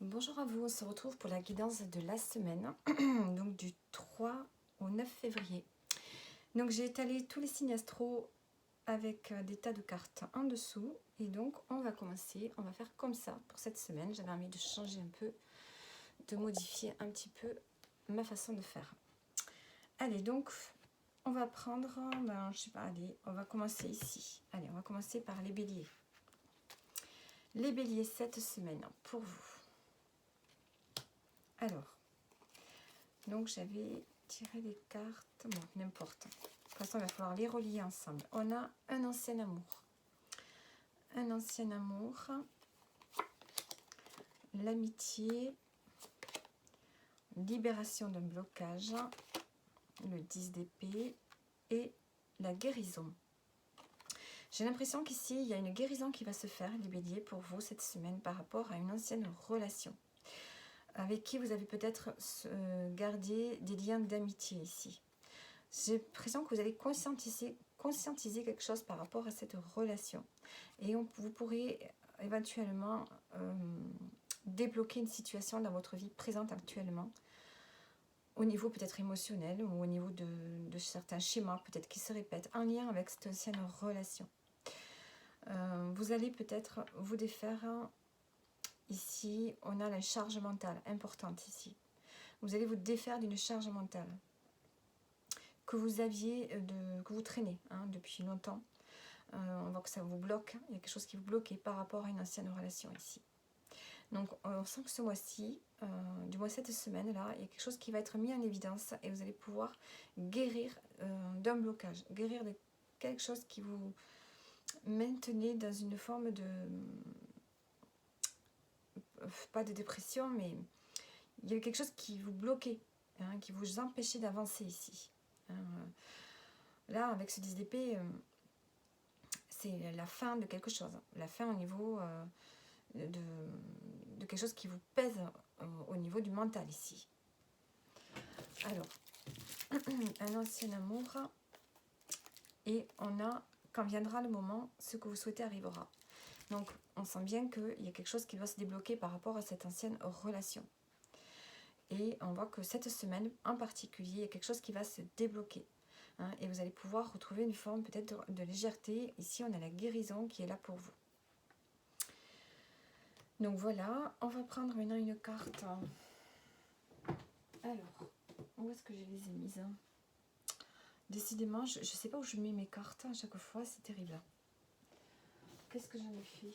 Bonjour à vous, on se retrouve pour la guidance de la semaine, donc du 3 au 9 février. Donc j'ai étalé tous les signes astro avec des tas de cartes en dessous. Et donc on va commencer, on va faire comme ça pour cette semaine. J'avais envie de changer un peu, de modifier un petit peu ma façon de faire. Allez, donc on va prendre, je sais pas, allez, on va commencer ici. Allez, on va commencer par les béliers. Les béliers cette semaine pour vous. Alors, donc j'avais tiré les cartes, bon, n'importe. De toute façon, il va falloir les relier ensemble. On a un ancien amour. Un ancien amour. L'amitié. Libération d'un blocage. Le 10 d'épée. Et la guérison. J'ai l'impression qu'ici, il y a une guérison qui va se faire, les béliers, pour vous cette semaine par rapport à une ancienne relation. Avec qui vous avez peut-être gardé des liens d'amitié ici. J'ai l'impression que vous allez conscientiser quelque chose par rapport à cette relation. Et vous pourrez éventuellement débloquer une situation dans votre vie présente actuellement, au niveau peut-être émotionnel ou au niveau de certains schémas peut-être qui se répètent en lien avec cette ancienne relation. Vous allez peut-être vous défaire. Ici, on a la charge mentale importante ici. Vous allez vous défaire d'une charge mentale que vous aviez, que vous traînez depuis longtemps. On voit que ça vous bloque, il y a quelque chose qui vous bloque par rapport à une ancienne relation ici. Donc on sent que ce mois-ci, du moins cette semaine-là, il y a quelque chose qui va être mis en évidence et vous allez pouvoir guérir d'un blocage, guérir de quelque chose qui vous maintenait dans une forme de... pas de dépression, mais il y avait quelque chose qui vous bloquait, qui vous empêchait d'avancer ici. Là, avec ce 10 d'épée, c'est la fin de quelque chose, la fin au niveau de quelque chose qui vous pèse au niveau du mental ici. Alors, un ancien amour, et on a, quand viendra le moment, ce que vous souhaitez arrivera. Donc, on sent bien qu'il y a quelque chose qui doit se débloquer par rapport à cette ancienne relation. Et on voit que cette semaine, en particulier, il y a quelque chose qui va se débloquer. Et vous allez pouvoir retrouver une forme peut-être de légèreté. Ici, on a la guérison qui est là pour vous. Donc voilà, on va prendre maintenant une carte. Alors, où est-ce que je les ai mises? Décidément, je ne sais pas où je mets mes cartes à chaque fois, c'est terrible. Qu'est-ce que j'en ai fait?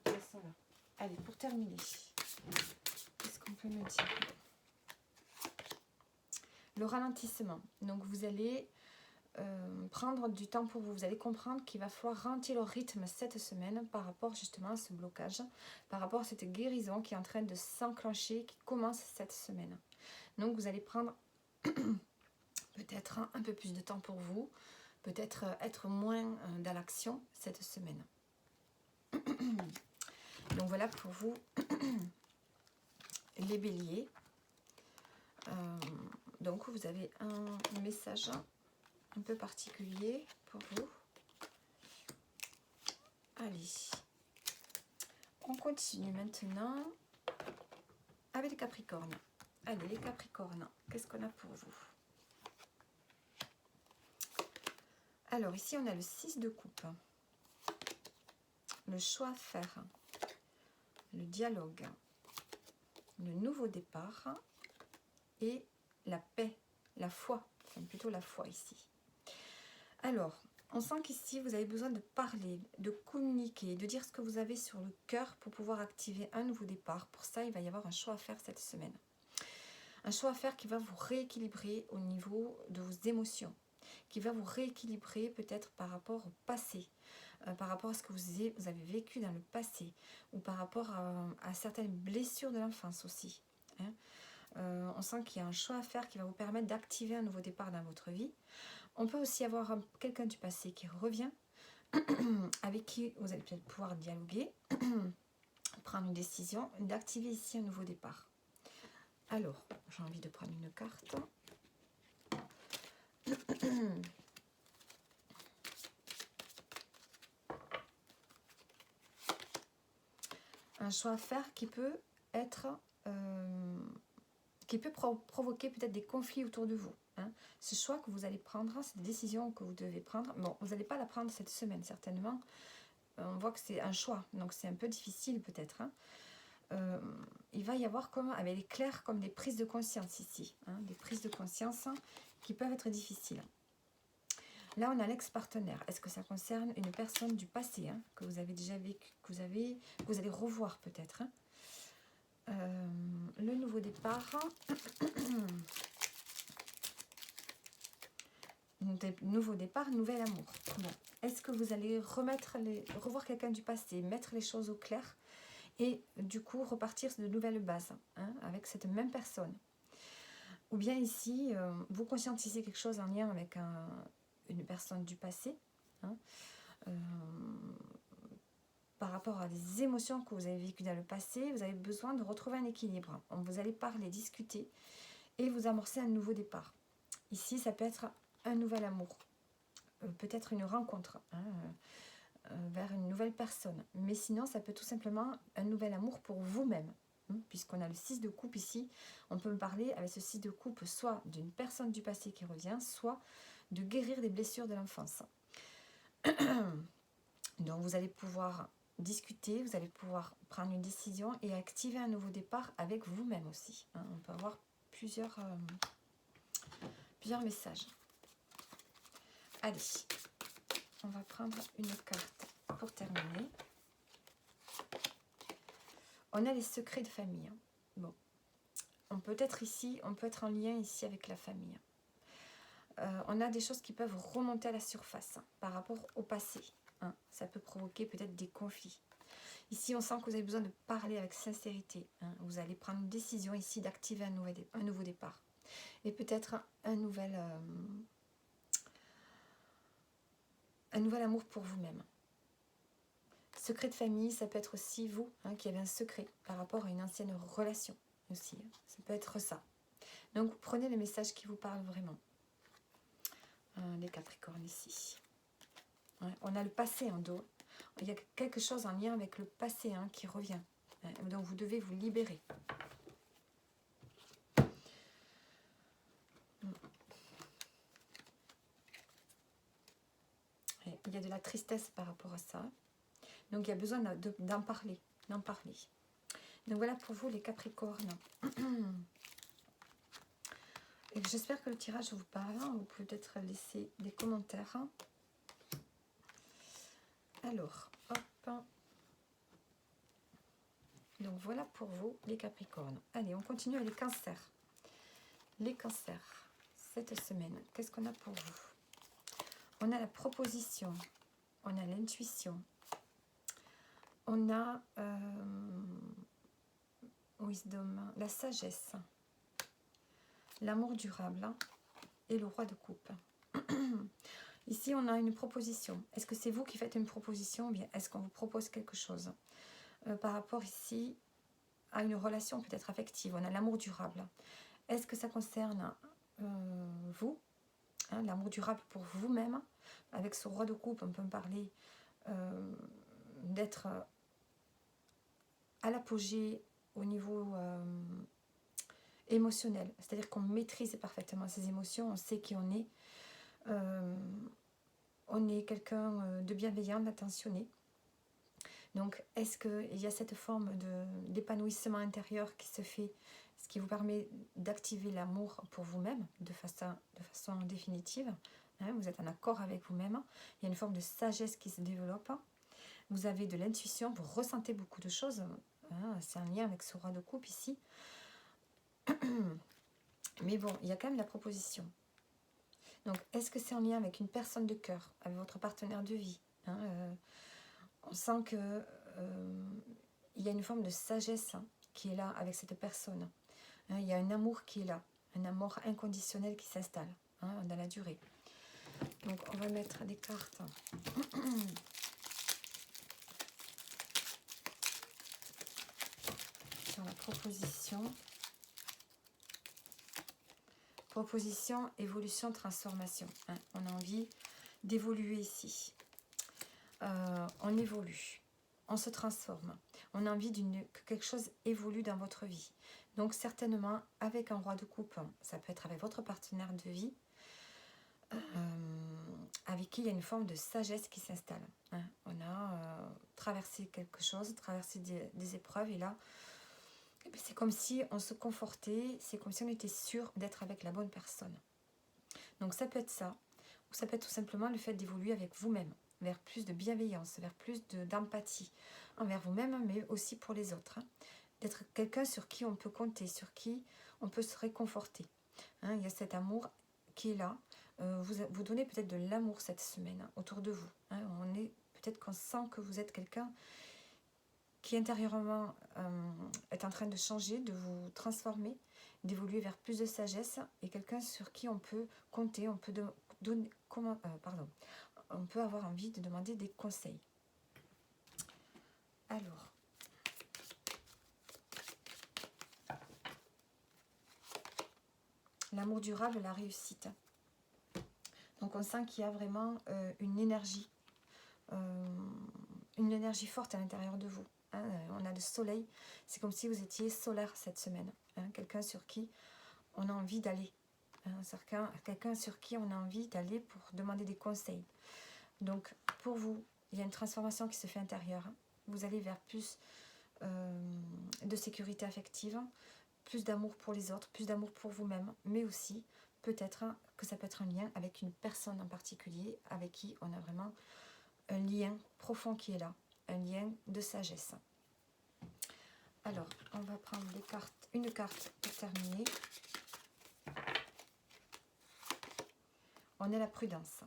Ça là. Allez, pour terminer, qu'est-ce qu'on peut me dire? Le ralentissement. Donc vous allez prendre du temps pour vous. Vous allez comprendre qu'il va falloir ralentir le rythme cette semaine par rapport justement à ce blocage, par rapport à cette guérison qui est en train de s'enclencher, qui commence cette semaine. Donc vous allez prendre peut-être un peu plus de temps pour vous, peut-être être moins dans l'action cette semaine. Donc voilà pour vous les béliers. Donc vous avez un message un peu particulier pour vous. Allez, on continue maintenant avec les Capricornes. Allez, les Capricornes, qu'est-ce qu'on a pour vous? Alors ici, on a le 6 de coupe, le choix à faire, le dialogue, le nouveau départ et la paix, la foi, enfin plutôt la foi ici. Alors, on sent qu'ici, vous avez besoin de parler, de communiquer, de dire ce que vous avez sur le cœur pour pouvoir activer un nouveau départ. Pour ça, il va y avoir un choix à faire cette semaine. Un choix à faire qui va vous rééquilibrer au niveau de vos émotions, qui va vous rééquilibrer peut-être par rapport au passé, par rapport à ce que vous avez vécu dans le passé, ou par rapport à certaines blessures de l'enfance aussi. On sent qu'il y a un choix à faire qui va vous permettre d'activer un nouveau départ dans votre vie. On peut aussi avoir quelqu'un du passé qui revient, avec qui vous allez peut-être pouvoir dialoguer, prendre une décision, d'activer ici un nouveau départ. Alors, j'ai envie de prendre une carte. un choix à faire qui peut être, provoquer peut-être des conflits autour de vous. Hein. Ce choix que vous allez prendre, cette décision que vous devez prendre, bon, vous n'allez pas la prendre cette semaine certainement. On voit que c'est un choix, donc c'est un peu difficile peut-être. Hein. Il va y avoir comme, avec les clairs, comme des prises de conscience ici. Hein, des prises de conscience qui peuvent être difficiles. Là, on a l'ex-partenaire. Est-ce que ça concerne une personne du passé, hein, que vous avez déjà vécu, que vous allez revoir peut-être, hein. Le nouveau départ. Nouveau départ, nouvel amour. Bon. Est-ce que vous allez revoir quelqu'un du passé, mettre les choses au clair et du coup repartir de nouvelles bases, hein, avec cette même personne? Ou bien ici, vous conscientisez quelque chose en lien avec une personne du passé, hein, par rapport à des émotions que vous avez vécues dans le passé. Vous avez besoin de retrouver un équilibre. Vous allez parler, discuter et vous amorcer un nouveau départ. Ici, ça peut être un nouvel amour, peut-être une rencontre, hein, vers une nouvelle personne. Mais sinon, ça peut tout simplement un nouvel amour pour vous-même. Puisqu'on a le 6 de coupe ici, on peut me parler avec ce 6 de coupe soit d'une personne du passé qui revient, soit de guérir des blessures de l'enfance. Donc vous allez pouvoir discuter, vous allez pouvoir prendre une décision et activer un nouveau départ avec vous-même aussi. Hein. On peut avoir plusieurs messages. Allez, on va prendre une carte pour terminer. On a les secrets de famille. Bon, on peut être ici, on peut être en lien ici avec la famille. On a des choses qui peuvent remonter à la surface, hein, par rapport au passé. Hein. Ça peut provoquer peut-être des conflits. Ici, on sent que vous avez besoin de parler avec sincérité. Hein. Vous allez prendre une décision ici d'activer un nouveau départ. Et peut-être un nouvel amour pour vous-même. Secret de famille, ça peut être aussi vous, hein, qui avez un secret par rapport à une ancienne relation aussi. Hein. Ça peut être ça. Donc, prenez le message qui vous parle vraiment. Les Capricornes ici. Ouais, on a le passé en dos. Il y a quelque chose en lien avec le passé, hein, qui revient. Donc, vous devez vous libérer. Et il y a de la tristesse par rapport à ça. Donc, il y a besoin d'en parler. Donc, voilà pour vous, les Capricornes. Et j'espère que le tirage vous parle. Vous pouvez peut-être laisser des commentaires. Alors, hop. Donc, voilà pour vous, les Capricornes. Allez, on continue avec les Cancers. Les Cancers, cette semaine, qu'est-ce qu'on a pour vous? On a la proposition, on a l'intuition, on a wisdom, la sagesse, l'amour durable et le roi de coupe. Ici, on a une proposition. Est-ce que c'est vous qui faites une proposition ou bien est-ce qu'on vous propose quelque chose par rapport ici à une relation peut-être affective? On a l'amour durable. Est-ce que ça concerne vous, hein, l'amour durable pour vous-même? Avec ce roi de coupe, on peut me parler d'être à l'apogée au niveau émotionnel. C'est-à-dire qu'on maîtrise parfaitement ses émotions, on sait qui on est. On est quelqu'un de bienveillant, d'attentionné. Donc, est-ce qu'il y a cette forme d'épanouissement intérieur qui se fait, ce qui vous permet d'activer l'amour pour vous-même de façon définitive, hein, vous êtes en accord avec vous-même. Il y a une forme de sagesse qui se développe. Vous avez de l'intuition, vous ressentez beaucoup de choses. Hein, c'est un lien avec ce roi de coupe ici. Mais bon, il y a quand même la proposition. Donc, est-ce que c'est en lien avec une personne de cœur, avec votre partenaire de vie, hein, on sent que il y a une forme de sagesse, hein, qui est là avec cette personne. Hein, il y a un amour qui est là, un amour inconditionnel qui s'installe, hein, dans la durée. Donc, on va mettre des cartes. Sur la proposition. Proposition, évolution, transformation. Hein. On a envie d'évoluer ici. On évolue, on se transforme. on a envie que quelque chose évolue dans votre vie. Donc certainement avec un roi de coupe, ça peut être avec votre partenaire de vie, avec qui il y a une forme de sagesse qui s'installe. Hein. On a traversé quelque chose, traversé des épreuves, et là, c'est comme si on se confortait, c'est comme si on était sûr d'être avec la bonne personne. Donc ça peut être ça, ou ça peut être tout simplement le fait d'évoluer avec vous-même, vers plus de bienveillance, vers plus d'empathie, envers vous-même, mais aussi pour les autres. Hein. D'être quelqu'un sur qui on peut compter, sur qui on peut se réconforter. Hein, il y a cet amour qui est là. Vous donnez peut-être de l'amour cette semaine autour de vous. Hein. Peut-être qu'on sent que vous êtes quelqu'un qui intérieurement est en train de changer, de vous transformer, d'évoluer vers plus de sagesse, et quelqu'un sur qui on peut compter, on peut on peut avoir envie de demander des conseils. Alors, l'amour durable, la réussite. Donc on sent qu'il y a vraiment une énergie forte à l'intérieur de vous. Hein. On a le soleil, c'est comme si vous étiez solaire cette semaine. Hein. Quelqu'un sur qui on a envie d'aller. Hein. Quelqu'un sur qui on a envie d'aller pour demander des conseils. Donc pour vous, il y a une transformation qui se fait intérieure. Hein. Vous allez vers plus de sécurité affective, plus d'amour pour les autres, plus d'amour pour vous-même, mais aussi peut-être que ça peut être un lien avec une personne en particulier avec qui on a vraiment un lien profond qui est là, un lien de sagesse. Alors, on va prendre une carte pour terminer. On a la prudence.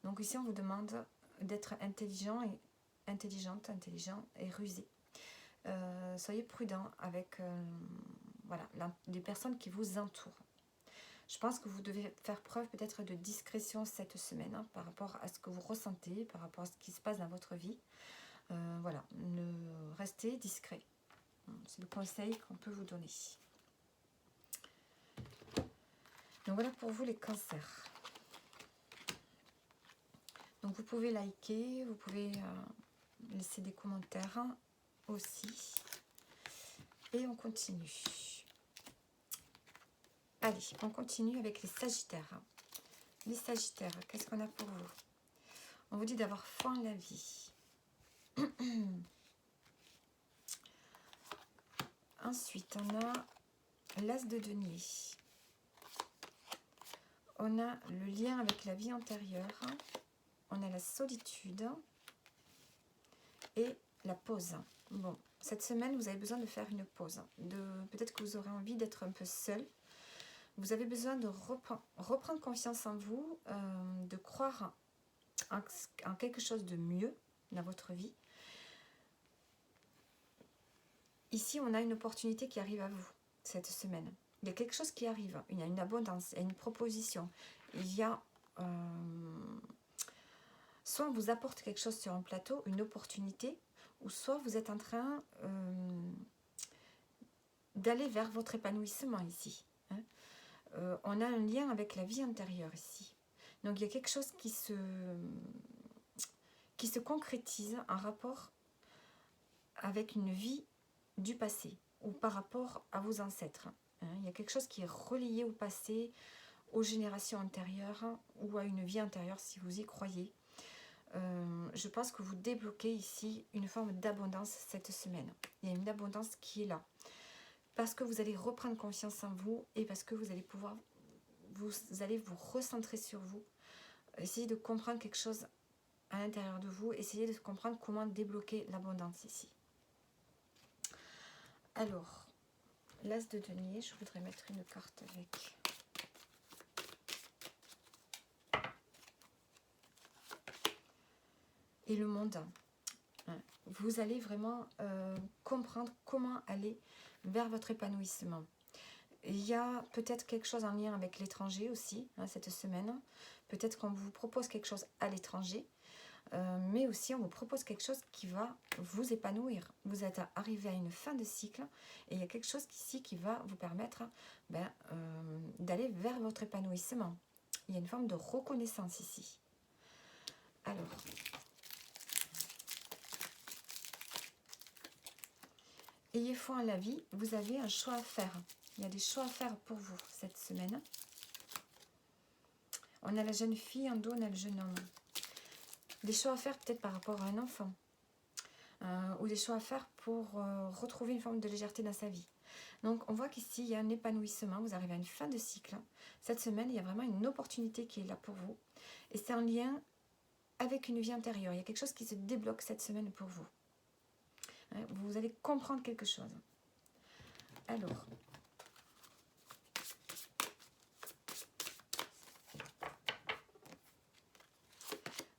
Donc ici, on vous demande d'être intelligent et rusé. Soyez prudent avec les personnes qui vous entourent. Je pense que vous devez faire preuve peut-être de discrétion cette semaine, hein, par rapport à ce que vous ressentez, par rapport à ce qui se passe dans votre vie. Restez discret. C'est le conseil qu'on peut vous donner. Donc voilà pour vous les cancers. Donc vous pouvez liker, vous pouvez laisser des commentaires aussi. Et on continue. Allez, on continue avec les Sagittaires. Les Sagittaires, qu'est-ce qu'on a pour vous? On vous dit d'avoir foi en la vie. Ensuite, on a l'As de denier. On a le lien avec la vie antérieure. On a la solitude. Et la pause. Bon, cette semaine, vous avez besoin de faire une pause. Peut-être que vous aurez envie d'être un peu seul. Vous avez besoin de reprendre confiance en vous, de croire en quelque chose de mieux dans votre vie. Ici, on a une opportunité qui arrive à vous cette semaine. Il y a quelque chose qui arrive. Il y a une abondance, il y a une proposition. Il y a... soit on vous apporte quelque chose sur un plateau, une opportunité, ou soit vous êtes en train d'aller vers votre épanouissement ici. Hein. On a un lien avec la vie intérieure ici. Donc il y a quelque chose qui se concrétise en rapport avec une vie du passé ou par rapport à vos ancêtres. Hein. Il y a quelque chose qui est relié au passé, aux générations antérieures ou à une vie antérieure si vous y croyez. Je pense que vous débloquez ici une forme d'abondance cette semaine. Il y a une abondance qui est là. Parce que vous allez reprendre confiance en vous et parce que vous allez pouvoir, vous allez vous recentrer sur vous. Essayez de comprendre quelque chose à l'intérieur de vous. Essayez de comprendre comment débloquer l'abondance ici. Alors, l'As de denier, je voudrais mettre une carte avec... Et le monde. Vous allez vraiment comprendre comment aller vers votre épanouissement. Il y a peut-être quelque chose en lien avec l'étranger aussi, cette semaine. Peut-être qu'on vous propose quelque chose à l'étranger, mais aussi on vous propose quelque chose qui va vous épanouir. Vous êtes arrivé à une fin de cycle et il y a quelque chose ici qui va vous permettre d'aller vers votre épanouissement. Il y a une forme de reconnaissance ici. Alors... ayez foi en la vie, vous avez un choix à faire. Il y a des choix à faire pour vous cette semaine. On a la jeune fille, en dos on a le jeune homme. Des choix à faire peut-être par rapport à un enfant. Ou des choix à faire pour retrouver une forme de légèreté dans sa vie. Donc on voit qu'ici il y a un épanouissement, vous arrivez à une fin de cycle. Cette semaine il y a vraiment une opportunité qui est là pour vous. Et c'est en lien avec une vie intérieure. Il y a quelque chose qui se débloque cette semaine pour vous. Vous allez comprendre quelque chose. Alors,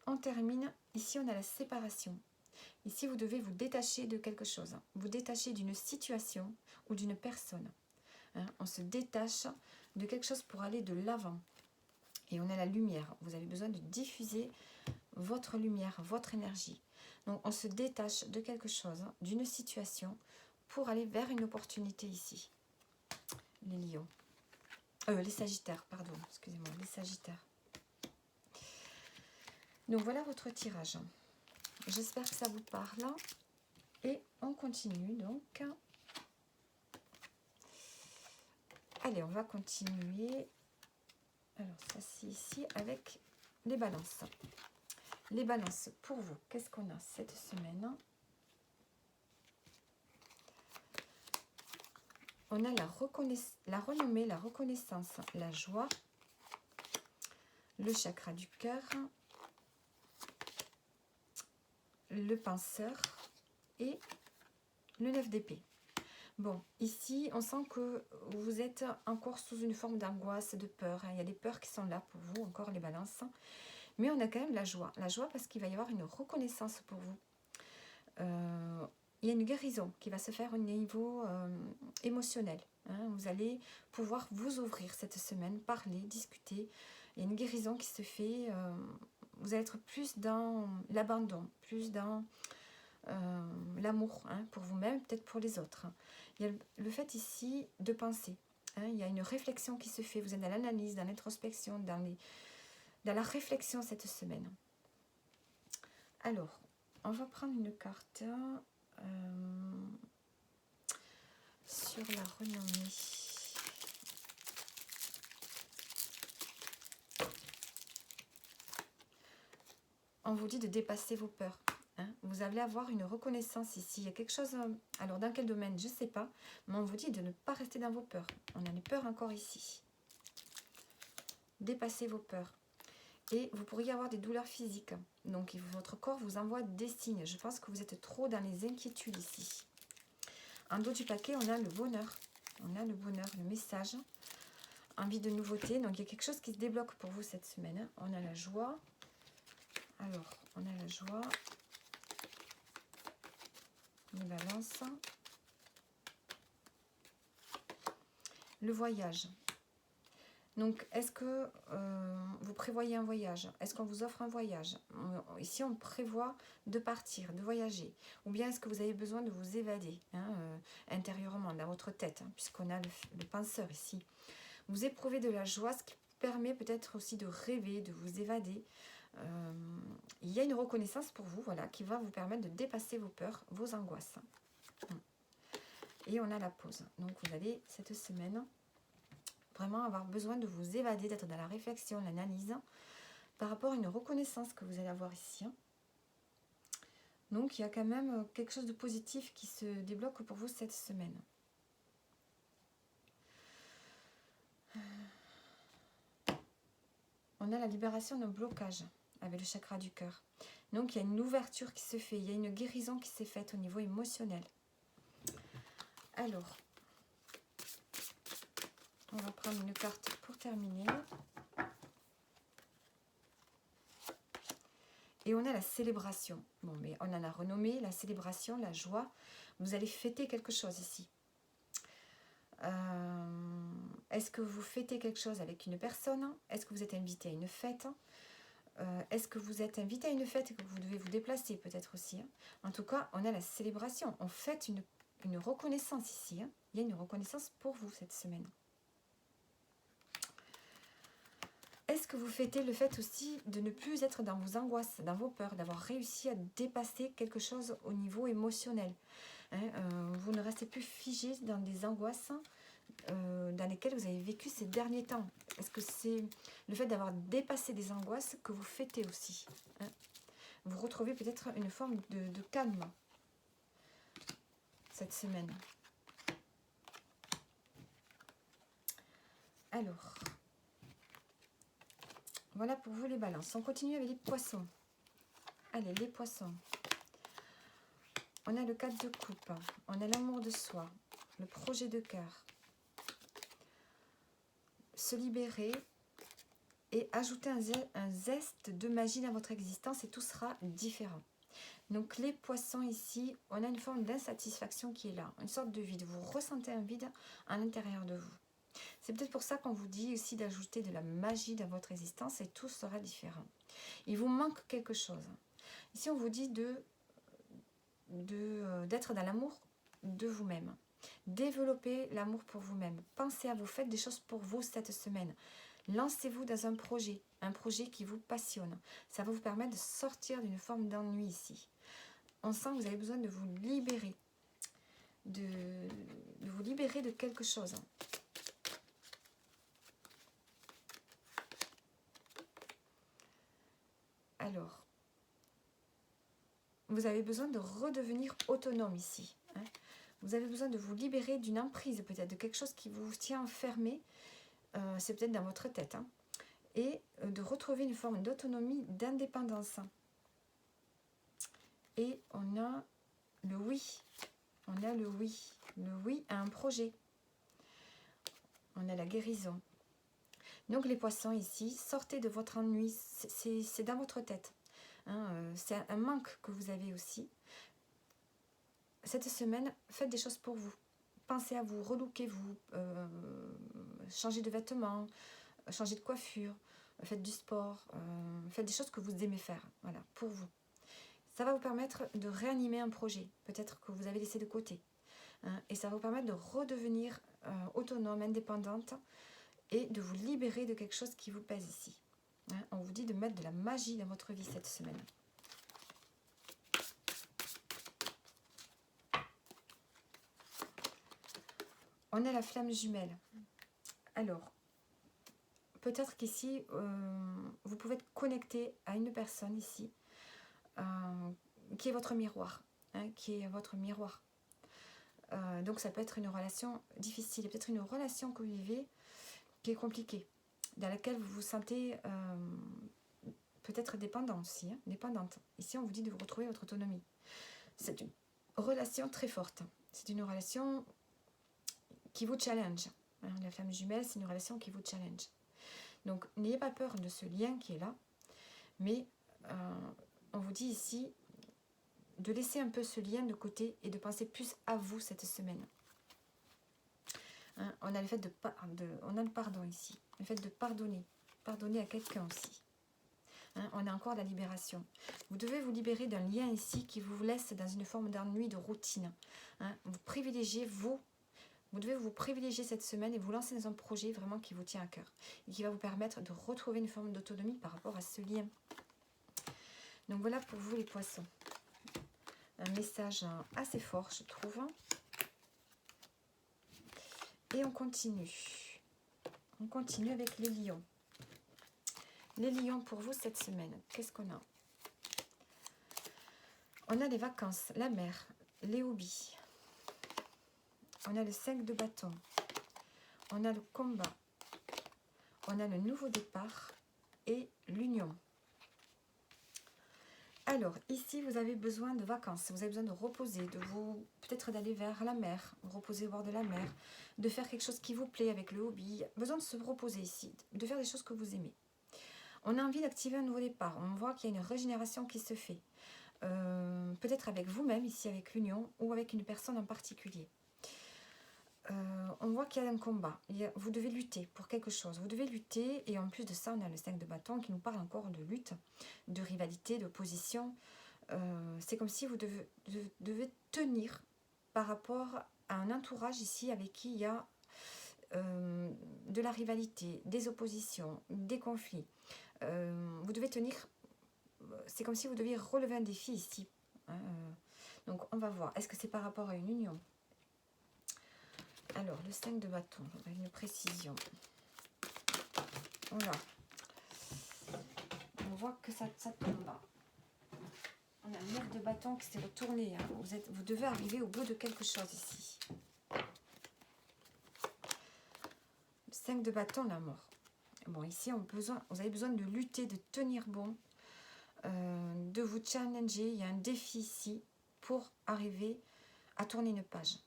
on termine. Ici on a la séparation. Ici, vous devez vous détacher de quelque chose. Vous détacher d'une situation ou d'une personne. On se détache de quelque chose pour aller de l'avant. Et on a la lumière. Vous avez besoin de diffuser votre lumière, votre énergie. Donc, on se détache de quelque chose, d'une situation, pour aller vers une opportunité ici. Les lions. Les sagittaires, pardon. Excusez-moi, les sagittaires. Donc, voilà votre tirage. J'espère que ça vous parle. Et on continue donc. Allez, on va continuer. Alors, ça c'est ici avec les balances. Les balances, pour vous, qu'est-ce qu'on a cette semaine? On a la renommée, la reconnaissance, la joie, le chakra du cœur, le penseur et le 9 d'épée. Bon, ici, on sent que vous êtes encore sous une forme d'angoisse, de peur. Il y a des peurs qui sont là pour vous, encore les balances. Mais on a quand même la joie. La joie parce qu'il va y avoir une reconnaissance pour vous. Il y a une guérison qui va se faire au niveau émotionnel. Vous allez pouvoir vous ouvrir cette semaine, parler, discuter. Il y a une guérison qui se fait. Vous allez être plus dans l'abandon, plus dans l'amour pour vous-même, peut-être pour les autres. Il y a le fait ici de penser. Il y a une réflexion qui se fait. Vous êtes dans l'analyse, dans l'introspection, dans la réflexion cette semaine. Alors, on va prendre une carte sur la renommée. On vous dit de dépasser vos peurs. Vous allez avoir une reconnaissance ici. Il y a quelque chose, alors dans quel domaine, je ne sais pas, mais on vous dit de ne pas rester dans vos peurs. On a les peurs encore ici. Dépassez vos peurs. Et vous pourriez avoir des douleurs physiques. Donc votre corps vous envoie des signes. Je pense que vous êtes trop dans les inquiétudes ici. En dos du paquet, on a le bonheur. On a le bonheur, le message. Envie de nouveauté. Donc il y a quelque chose qui se débloque pour vous cette semaine. On a la joie. Alors, on a la joie. Les balances. Le voyage. Donc, est-ce que vous prévoyez un voyage? Est-ce qu'on vous offre un voyage? Ici, on prévoit de partir, de voyager. Ou bien est-ce que vous avez besoin de vous évader intérieurement, dans votre tête, puisqu'on a le penseur ici. Vous éprouvez de la joie, ce qui permet peut-être aussi de rêver, de vous évader. Il y a une reconnaissance pour vous, voilà, qui va vous permettre de dépasser vos peurs, vos angoisses. Et on a la pause. Donc, vous allez, cette semaine, vraiment avoir besoin de vous évader, d'être dans la réflexion, l'analyse, par rapport à une reconnaissance que vous allez avoir ici. Donc, il y a quand même quelque chose de positif qui se débloque pour vous cette semaine. On a la libération d'un blocage avec le chakra du cœur. Donc, il y a une ouverture qui se fait, il y a une guérison qui s'est faite au niveau émotionnel. Alors, on va prendre une carte pour terminer. Et on a la célébration. Bon, mais on en a renommé la célébration, la joie. Vous allez fêter quelque chose ici. Est-ce que vous fêtez quelque chose avec une personne? Est-ce que vous êtes invité à une fête? Est-ce que vous êtes invité à une fête et que vous devez vous déplacer peut-être aussi? En tout cas, on a la célébration. On fête une reconnaissance ici. Il y a une reconnaissance pour vous cette semaine. Est-ce que vous fêtez le fait aussi de ne plus être dans vos angoisses, dans vos peurs, d'avoir réussi à dépasser quelque chose au niveau émotionnel? Hein, vous ne restez plus figé dans des angoisses dans lesquelles vous avez vécu ces derniers temps. Est-ce que c'est le fait d'avoir dépassé des angoisses que vous fêtez aussi, hein? Vous retrouvez peut-être une forme de calme cette semaine. Alors, voilà pour vous les balances. On continue avec les poissons. Allez, les poissons. On a le 4 de coupe, on a l'amour de soi, le projet de cœur. Se libérer et ajouter un zeste de magie dans votre existence et tout sera différent. Donc les poissons ici, on a une forme d'insatisfaction qui est là, une sorte de vide. Vous ressentez un vide à l'intérieur de vous. C'est peut-être pour ça qu'on vous dit aussi d'ajouter de la magie dans votre existence et tout sera différent. Il vous manque quelque chose. Ici, on vous dit d'être dans l'amour de vous-même. Développez l'amour pour vous-même. Pensez à vous, faites des choses pour vous cette semaine. Lancez-vous dans un projet qui vous passionne. Ça va vous permettre de sortir d'une forme d'ennui ici. On sent que vous avez besoin de vous libérer, de vous libérer de quelque chose. Alors, vous avez besoin de redevenir autonome ici, hein. Vous avez besoin de vous libérer d'une emprise peut-être, de quelque chose qui vous tient enfermé, c'est peut-être dans votre tête, hein, et de retrouver une forme d'autonomie, d'indépendance. Et on a le oui, le oui à un projet. On a la guérison. Donc les poissons ici, sortez de votre ennui, c'est dans votre tête, hein, c'est un manque que vous avez aussi. Cette semaine, faites des choses pour vous. Pensez à vous, relooquez-vous, changez de vêtements, changez de coiffure, faites du sport, faites des choses que vous aimez faire, voilà, pour vous. Ça va vous permettre de réanimer un projet, peut-être que vous avez laissé de côté, hein, et ça va vous permettre de redevenir autonome, indépendante, et de vous libérer de quelque chose qui vous pèse ici, hein. On vous dit de mettre de la magie dans votre vie cette semaine. On a la flamme jumelle. Alors, peut-être qu'ici, vous pouvez être connecté à une personne ici, qui est votre miroir, hein, qui est votre miroir. Donc ça peut être une relation difficile, peut-être une relation que vous vivez qui est compliquée, dans laquelle vous vous sentez peut-être dépendant aussi, hein, dépendante. Ici, on vous dit de vous retrouver votre autonomie. C'est une relation très forte. C'est une relation qui vous challenge, hein. La flamme jumelle, c'est une relation qui vous challenge. Donc, n'ayez pas peur de ce lien qui est là, mais on vous dit ici de laisser un peu ce lien de côté et de penser plus à vous cette semaine. Hein, on a le fait on a le pardon ici, le fait de pardonner à quelqu'un aussi. Hein, on a encore la libération. Vous devez vous libérer d'un lien ici qui vous laisse dans une forme d'ennui, de routine. Hein, vous privilégiez vous devez vous privilégier cette semaine et vous lancer dans un projet vraiment qui vous tient à cœur et qui va vous permettre de retrouver une forme d'autonomie par rapport à ce lien. Donc voilà pour vous les poissons. Un message assez fort, je trouve. Et on continue. On continue avec les lions. Les lions pour vous cette semaine, qu'est-ce qu'on a? On a les vacances, la mer, les hobbies. On a le 5 de bâton. On a le combat. On a le nouveau départ et l'union. Alors, ici, vous avez besoin de vacances. Vous avez besoin de reposer, de vous peut-être d'aller vers la mer, reposer au bord de la mer, de faire quelque chose qui vous plaît avec le hobby. Besoin de se reposer ici, de faire des choses que vous aimez. On a envie d'activer un nouveau départ. On voit qu'il y a une régénération qui se fait. Peut-être avec vous-même, ici avec l'union, ou avec une personne en particulier. On voit qu'il y a un combat. Vous devez lutter pour quelque chose. Vous devez lutter. Et en plus de ça, on a le 5 de bâton qui nous parle encore de lutte, de rivalité, d'opposition. C'est comme si vous devez tenir par rapport à un entourage ici avec qui il y a de la rivalité, des oppositions, des conflits. Vous devez tenir. C'est comme si vous deviez relever un défi ici. Hein, Donc, on va voir. Est-ce que c'est par rapport à une union? Alors, le 5 de bâton, on a une précision. Voilà. On voit que ça tombe. On a le 9 de bâton qui s'est retourné. Hein. Vous devez arriver au bout de quelque chose ici. Le 5 de bâton, la mort. Bon, ici, vous avez besoin de lutter, de tenir bon, de vous challenger. Il y a un défi ici pour arriver à tourner une page.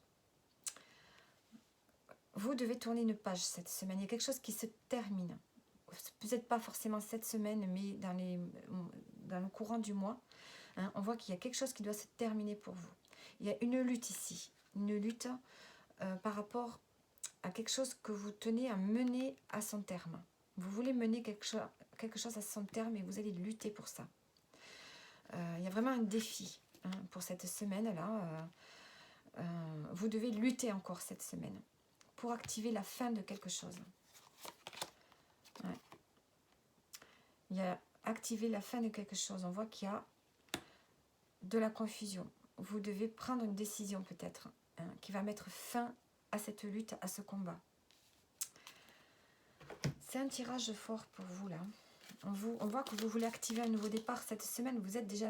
Vous devez tourner une page cette semaine. Il y a quelque chose qui se termine. Peut-être pas forcément cette semaine, mais dans le courant du mois. Hein, on voit qu'il y a quelque chose qui doit se terminer pour vous. Il y a une lutte ici. Une lutte par rapport à quelque chose que vous tenez à mener à son terme. Vous voulez mener quelque chose à son terme et vous allez lutter pour ça. Il y a vraiment un défi hein, pour cette semaine-là. Vous devez lutter encore cette semaine pour activer la fin de quelque chose. Ouais. Il y a activer la fin de quelque chose. On voit qu'il y a de la confusion. Vous devez prendre une décision peut-être hein, qui va mettre fin à cette lutte, à ce combat. C'est un tirage fort pour vous là. On voit que vous voulez activer un nouveau départ cette semaine. Vous êtes déjà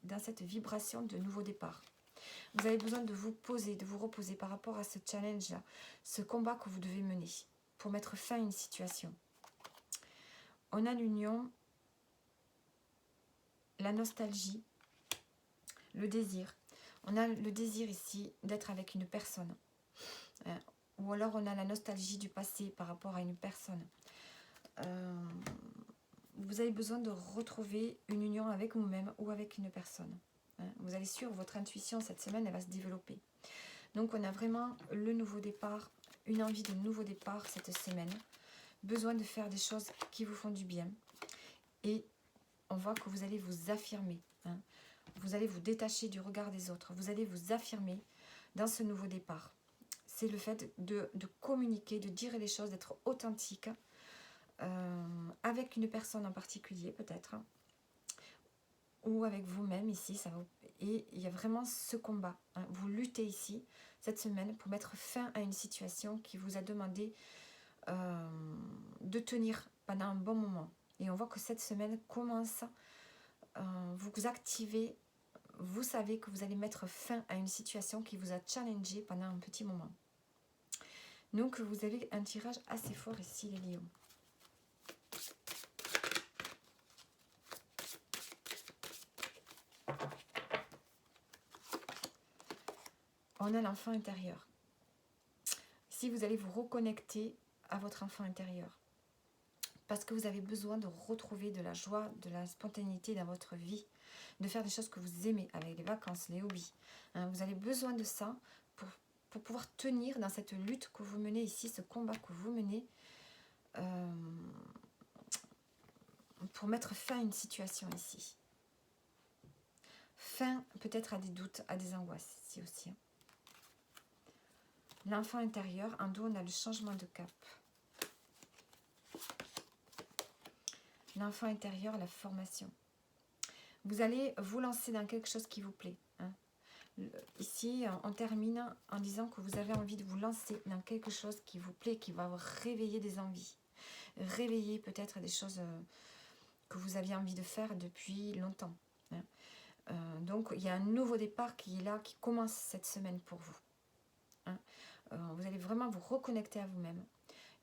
dans cette vibration de nouveau départ. Vous avez besoin de vous poser, de vous reposer par rapport à ce challenge là, ce combat que vous devez mener pour mettre fin à une situation. On a l'union, la nostalgie, le désir. On a le désir ici d'être avec une personne. Ou alors on a la nostalgie du passé par rapport à une personne. Vous avez besoin de retrouver une union avec vous-même ou avec une personne. Vous allez suivre votre intuition cette semaine, elle va se développer. Donc on a vraiment le nouveau départ, une envie de nouveau départ cette semaine. Besoin de faire des choses qui vous font du bien. Et on voit que vous allez vous affirmer. Hein. Vous allez vous détacher du regard des autres. Vous allez vous affirmer dans ce nouveau départ. C'est le fait de communiquer, de dire les choses, d'être authentique avec une personne en particulier peut-être. Ou avec vous-même ici. Et il y a vraiment ce combat. Hein. Vous luttez ici, cette semaine, pour mettre fin à une situation qui vous a demandé de tenir pendant un bon moment. Et on voit que cette semaine commence, vous activez, vous savez que vous allez mettre fin à une situation qui vous a challengé pendant un petit moment. Donc vous avez un tirage assez fort ici les lions. On a l'enfant intérieur. Ici vous allez vous reconnecter à votre enfant intérieur. Parce que vous avez besoin de retrouver de la joie, de la spontanéité dans votre vie. De faire des choses que vous aimez avec les vacances, les hobbies. Hein, vous avez besoin de ça pour pouvoir tenir dans cette lutte que vous menez ici, ce combat que vous menez. Pour mettre fin à une situation ici. Fin peut-être à des doutes, à des angoisses ici aussi. L'enfant intérieur, en dos on a le changement de cap. L'enfant intérieur, la formation. Vous allez vous lancer dans quelque chose qui vous plaît. Hein. Ici, on termine en disant que vous avez envie de vous lancer dans quelque chose qui vous plaît, qui va réveiller des envies. Réveiller peut-être des choses que vous aviez envie de faire depuis longtemps. Hein. Donc, il y a un nouveau départ qui est là, qui commence cette semaine pour vous. Hein. Vous allez vraiment vous reconnecter à vous-même.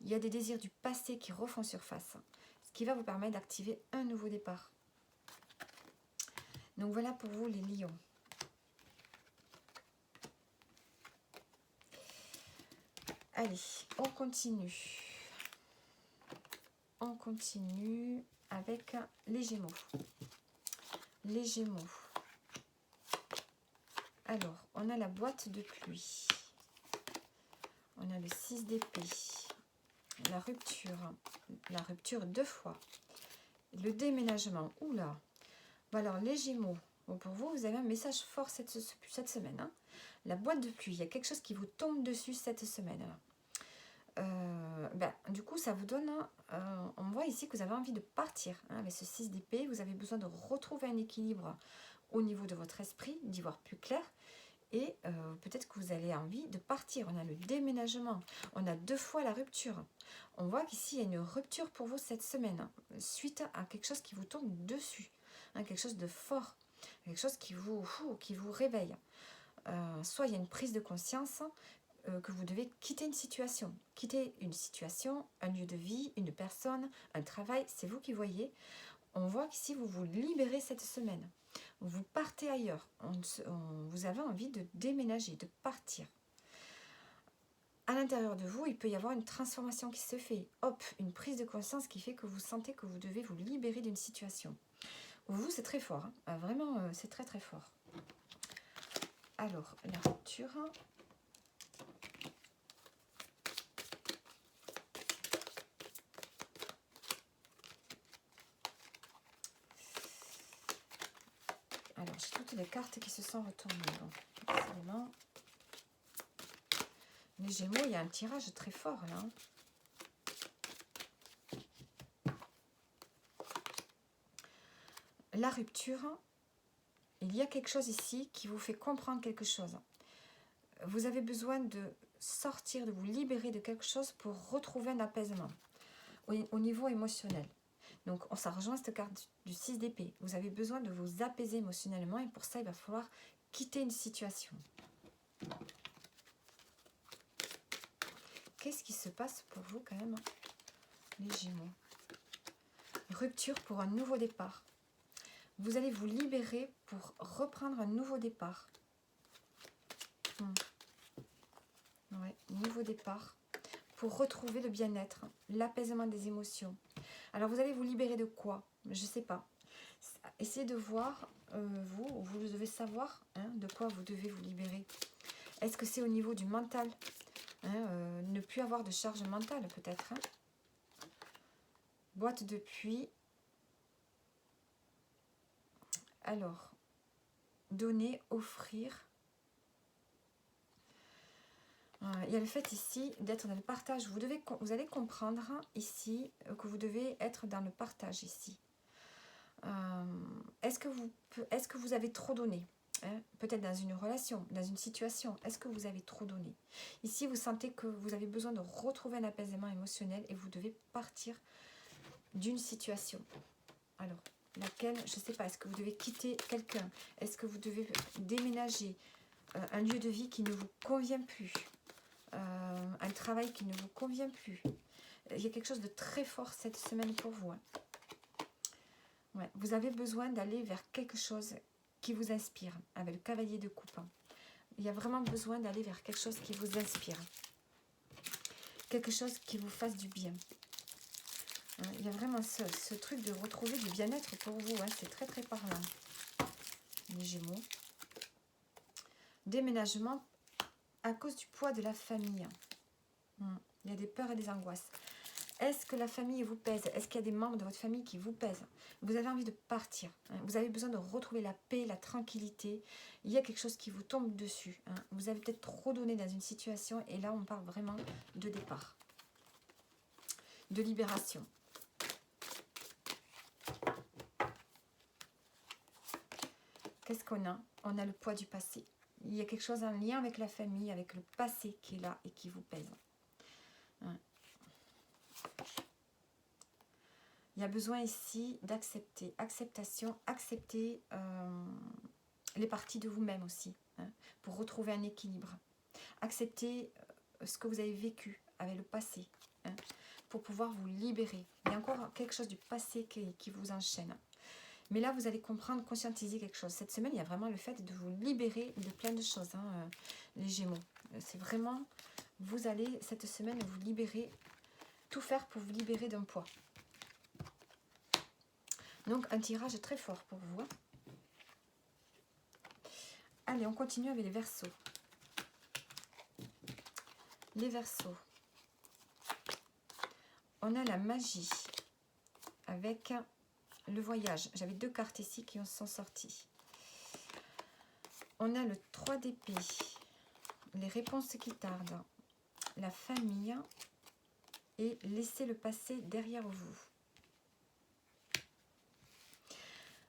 Il y a des désirs du passé qui refont surface, ce qui va vous permettre d'activer un nouveau départ. Donc voilà pour vous les lions. Allez, on continue. On continue avec les Gémeaux. Les Gémeaux. Alors, on a la boîte de pluie. On a le 6 d'épée. La rupture 2 fois. Le déménagement. Oula. Bon alors, les Gémeaux. Bon, pour vous, vous avez un message fort cette semaine. Hein. La boîte de pluie. Il y a quelque chose qui vous tombe dessus cette semaine. Du coup, ça vous donne... on voit ici que vous avez envie de partir. Hein, avec ce 6 d'épée, vous avez besoin de retrouver un équilibre au niveau de votre esprit, d'y voir plus clair. Et peut-être que vous avez envie de partir. On a le déménagement. On a 2 fois la rupture. On voit qu'ici, il y a une rupture pour vous cette semaine, hein, suite à quelque chose qui vous tombe dessus. Hein, quelque chose de fort. Quelque chose qui vous réveille. Soit il y a une prise de conscience que vous devez quitter une situation. Quitter une situation, un lieu de vie, une personne, un travail. C'est vous qui voyez. On voit qu'ici, vous vous libérez cette semaine. Vous partez ailleurs. Vous avez envie de déménager, de partir. À l'intérieur de vous, il peut y avoir une transformation qui se fait. Hop, une prise de conscience qui fait que vous sentez que vous devez vous libérer d'une situation. Vous, c'est très fort. Hein. Vraiment, c'est très très fort. Alors, la rupture. Alors, j'ai toutes les cartes qui se sont retournées. Bon, forcément. Les Gémeaux, il y a un tirage très fort là. La rupture, il y a quelque chose ici qui vous fait comprendre quelque chose. Vous avez besoin de sortir, de vous libérer de quelque chose pour retrouver un apaisement au niveau émotionnel. Donc, ça rejoint cette carte du 6 d'épée. Vous avez besoin de vous apaiser émotionnellement et pour ça, il va falloir quitter une situation. Qu'est-ce qui se passe pour vous quand même, les Gémeaux? Rupture pour un nouveau départ. Vous allez vous libérer pour reprendre un nouveau départ. Ouais, nouveau départ. Pour retrouver le bien-être, l'apaisement des émotions. Alors vous allez vous libérer de quoi? Je ne sais pas. Essayez de voir, vous devez savoir de quoi vous devez vous libérer. Est-ce que c'est au niveau du mental? Ne plus avoir de charge mentale peut-être. Boîte de pluie. Alors, donner, offrir. Il y a le fait ici d'être dans le partage. Vous allez comprendre ici que vous devez être dans le partage ici. Est-ce que vous avez trop donné? Peut-être dans une relation, dans une situation. Est-ce que vous avez trop donné? Ici, vous sentez que vous avez besoin de retrouver un apaisement émotionnel et vous devez partir d'une situation. Alors, laquelle? Je ne sais pas. Est-ce que vous devez quitter quelqu'un? Est-ce que vous devez déménager? Un lieu de vie qui ne vous convient plus? Un travail qui ne vous convient plus? Il y a quelque chose de très fort cette semaine pour vous. Ouais, vous avez besoin d'aller vers quelque chose qui vous inspire, avec le cavalier de coupe. Il y a vraiment besoin d'aller vers quelque chose qui vous inspire. Quelque chose qui vous fasse du bien. Il y a vraiment ce truc de retrouver du bien-être pour vous. C'est très très parlant. Les Gémeaux. Déménagement à cause du poids de la famille. Il y a des peurs et des angoisses. Est-ce que la famille vous pèse? Est-ce qu'il y a des membres de votre famille qui vous pèsent? Vous avez envie de partir. Vous avez besoin de retrouver la paix, la tranquillité. Il y a quelque chose qui vous tombe dessus. Vous avez peut-être trop donné dans une situation et là, on parle vraiment de départ. De libération. Qu'est-ce qu'on a? On a le poids du passé. Il y a quelque chose en lien avec la famille, avec le passé qui est là et qui vous pèse. Il y a besoin ici d'accepter, accepter les parties de vous-même aussi, pour retrouver un équilibre. Accepter ce que vous avez vécu avec le passé, pour pouvoir vous libérer. Il y a encore quelque chose du passé qui vous enchaîne. Mais là, vous allez comprendre, conscientiser quelque chose. Cette semaine, il y a vraiment le fait de vous libérer de plein de choses, les Gémeaux. C'est vraiment, vous allez cette semaine vous libérer, tout faire pour vous libérer d'un poids. Donc, un tirage très fort pour vous. Allez, on continue avec les Verseaux. Les Verseaux. On a la magie avec le voyage. J'avais 2 cartes ici qui en sont sorties. On a le 3 d'épée. Les réponses qui tardent. La famille. Et laisser le passé derrière vous.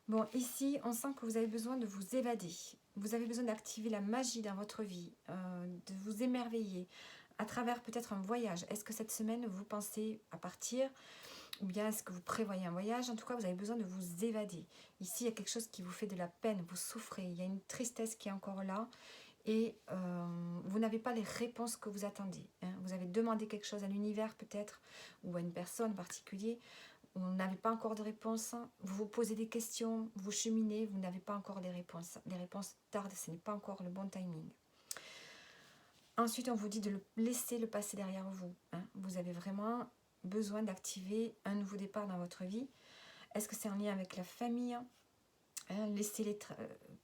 Bon, ici, on sent que vous avez besoin de vous évader. Vous avez besoin d'activer la magie dans votre vie, de vous émerveiller à travers peut-être un voyage. Est-ce que cette semaine, vous pensez à partir ou bien est-ce que vous prévoyez un voyage? En tout cas, vous avez besoin de vous évader. Ici, il y a quelque chose qui vous fait de la peine, vous souffrez. Il y a une tristesse qui est encore là et vous n'avez pas les réponses que vous attendez. Hein. Vous avez demandé quelque chose à l'univers peut-être ou à une personne en particulier. Vous n'avez pas encore de réponse, vous vous posez des questions, vous cheminez, vous n'avez pas encore les réponses. Les réponses tardent, ce n'est pas encore le bon timing. Ensuite, on vous dit de laisser le passé derrière vous. Hein. Vous avez vraiment besoin d'activer un nouveau départ dans votre vie. Est-ce que c'est en lien avec la famille? Hein,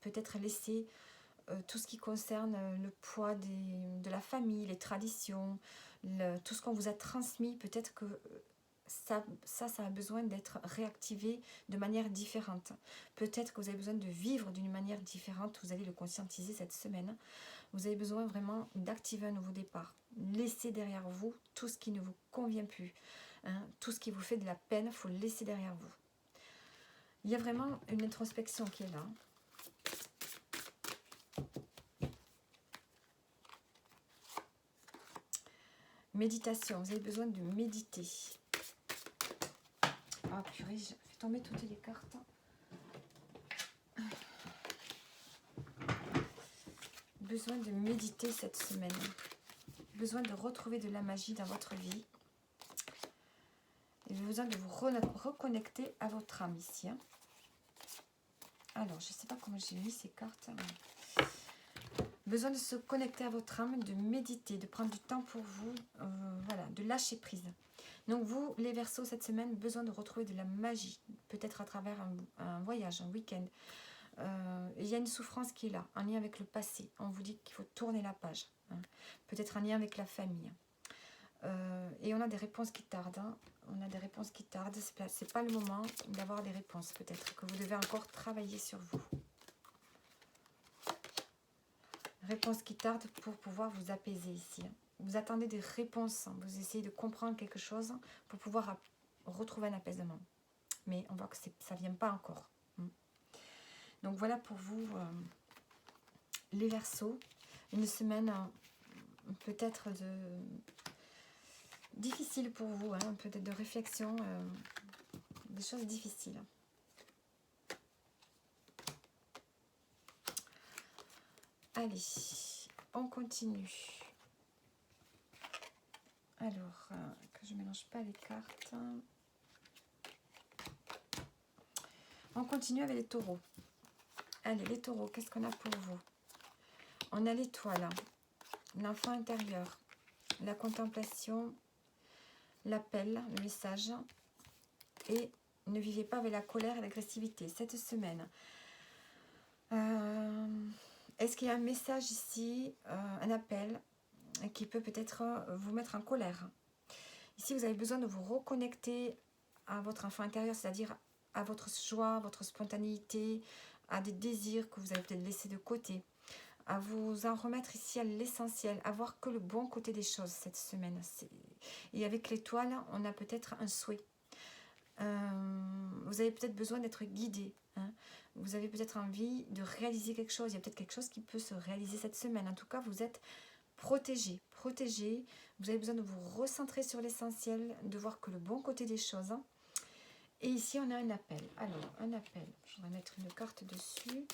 peut-être laisser tout ce qui concerne le poids de la famille, les traditions, tout ce qu'on vous a transmis. Peut-être que ça a besoin d'être réactivé de manière différente. Peut-être que vous avez besoin de vivre d'une manière différente. Vous allez le conscientiser cette semaine. Vous avez besoin vraiment d'activer un nouveau départ. Laissez derrière vous tout ce qui ne vous convient plus. Hein, tout ce qui vous fait de la peine, il faut le laisser derrière vous. Il y a vraiment une introspection qui est là. Méditation, vous avez besoin de méditer. Ah purée, j'ai fait tomber toutes les cartes. Besoin de méditer cette semaine. Besoin de retrouver de la magie dans votre vie. Et besoin de vous reconnecter à votre âme ici. Hein. Alors, je ne sais pas comment j'ai mis ces cartes. Besoin de se connecter à votre âme, de méditer, de prendre du temps pour vous, voilà, de lâcher prise. Donc vous, les Verseaux, cette semaine, besoin de retrouver de la magie, peut-être à travers un voyage, un week-end. Il y a une souffrance qui est là, en lien avec le passé. On vous dit qu'il faut tourner la page. Hein. Peut-être en lien avec la famille. Et on a des réponses qui tardent. Hein. On a des réponses qui tardent. C'est pas le moment d'avoir des réponses. Peut-être que vous devez encore travailler sur vous. Réponses qui tardent pour pouvoir vous apaiser ici. Hein. Vous attendez des réponses. Hein. Vous essayez de comprendre quelque chose pour pouvoir retrouver un apaisement. Mais on voit que ça ne vient pas encore. Donc voilà pour vous, les Verseaux. Une semaine peut-être difficile pour vous, hein, peut-être de réflexion, des choses difficiles. Allez, on continue. Alors, que je ne mélange pas les cartes. On continue avec les taureaux. Allez, les taureaux, qu'est-ce qu'on a pour vous? On a l'étoile, l'enfant intérieur, la contemplation, l'appel, le message. Et ne vivez pas avec la colère et l'agressivité cette semaine. Est-ce qu'il y a un message ici, un appel qui peut peut-être vous mettre en colère? Ici, vous avez besoin de vous reconnecter à votre enfant intérieur, c'est-à-dire à votre joie, votre spontanéité, à des désirs que vous avez peut-être laissés de côté, à vous en remettre ici à l'essentiel, à voir que le bon côté des choses cette semaine. Et avec l'étoile, on a peut-être un souhait. Vous avez peut-être besoin d'être guidé. Hein. Vous avez peut-être envie de réaliser quelque chose. Il y a peut-être quelque chose qui peut se réaliser cette semaine. En tout cas, vous êtes protégé. Vous avez besoin de vous recentrer sur l'essentiel, de voir que le bon côté des choses. Hein. Et ici, on a un appel. Alors, un appel. Je vais mettre une carte dessus.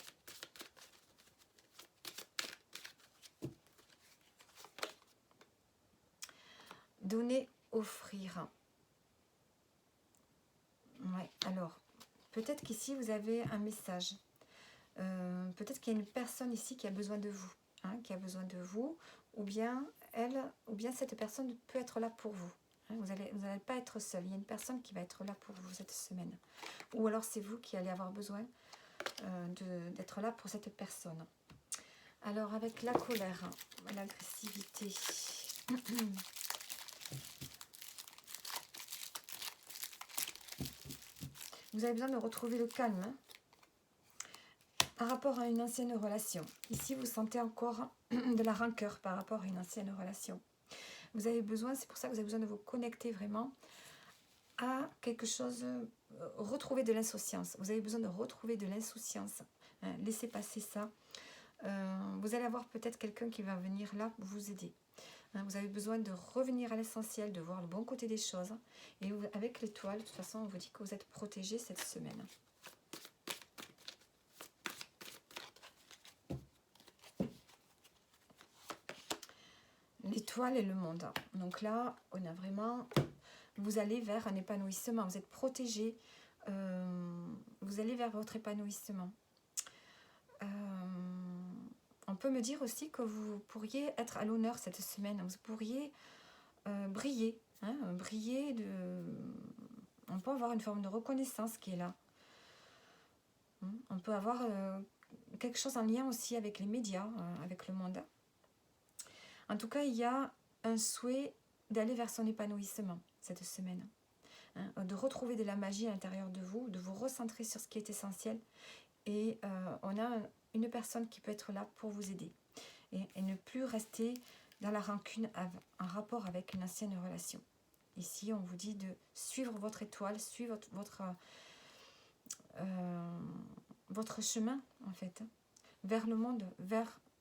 Donner, offrir. Ouais, alors, peut-être qu'ici, vous avez un message. Peut-être qu'il y a une personne ici qui a besoin de vous. Hein, qui a besoin de vous. Ou bien cette personne peut être là pour vous. Hein, vous n'allez pas être seul. Il y a une personne qui va être là pour vous cette semaine. Ou alors c'est vous qui allez avoir besoin d'être là pour cette personne. Alors avec la colère, l'agressivité. Vous avez besoin de retrouver le calme. Hein, par rapport à une ancienne relation. Ici, vous sentez encore de la rancœur par rapport à une ancienne relation. Vous avez besoin, c'est pour ça que vous avez besoin de vous connecter vraiment à quelque chose, retrouver de l'insouciance. Vous avez besoin de retrouver de l'insouciance. Hein, laissez passer ça. Vous allez avoir peut-être quelqu'un qui va venir là pour vous aider. Hein, vous avez besoin de revenir à l'essentiel, de voir le bon côté des choses. Et avec l'étoile, de toute façon, on vous dit que vous êtes protégé cette semaine. L'étoile et le monde. Donc là, on a vraiment... Vous allez vers un épanouissement. Vous êtes protégé. Vous allez vers votre épanouissement. On peut me dire aussi que vous pourriez être à l'honneur cette semaine. Vous pourriez briller. Hein, briller de... On peut avoir une forme de reconnaissance qui est là. On peut avoir quelque chose en lien aussi avec les médias, avec le monde. En tout cas, il y a un souhait d'aller vers son épanouissement cette semaine. Hein, de retrouver de la magie à l'intérieur de vous recentrer sur ce qui est essentiel. Et on a une personne qui peut être là pour vous aider. Et ne plus rester dans la rancune en rapport avec une ancienne relation. Ici, on vous dit de suivre votre étoile, suivre votre chemin, en fait, vers le monde,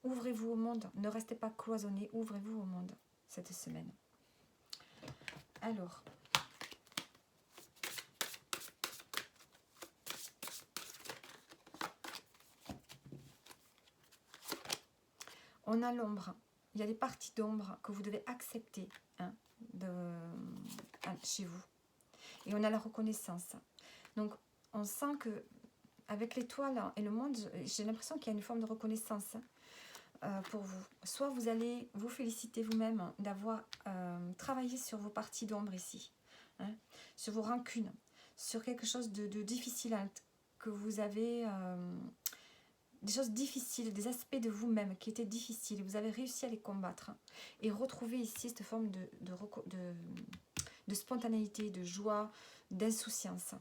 ouvrez-vous au monde, ne restez pas cloisonné, ouvrez-vous au monde cette semaine. Alors, on a l'ombre, il y a des parties d'ombre que vous devez accepter chez vous. Et on a la reconnaissance. Donc, on sent que avec l'étoile et le monde, j'ai l'impression qu'il y a une forme de reconnaissance pour vous. Soit vous allez vous féliciter vous-même d'avoir travaillé sur vos parties d'ombre ici, hein, sur vos rancunes, sur quelque chose de difficile que vous avez, des choses difficiles, des aspects de vous-même qui étaient difficiles. Vous avez réussi à les combattre et retrouver ici cette forme de spontanéité, de joie, d'insouciance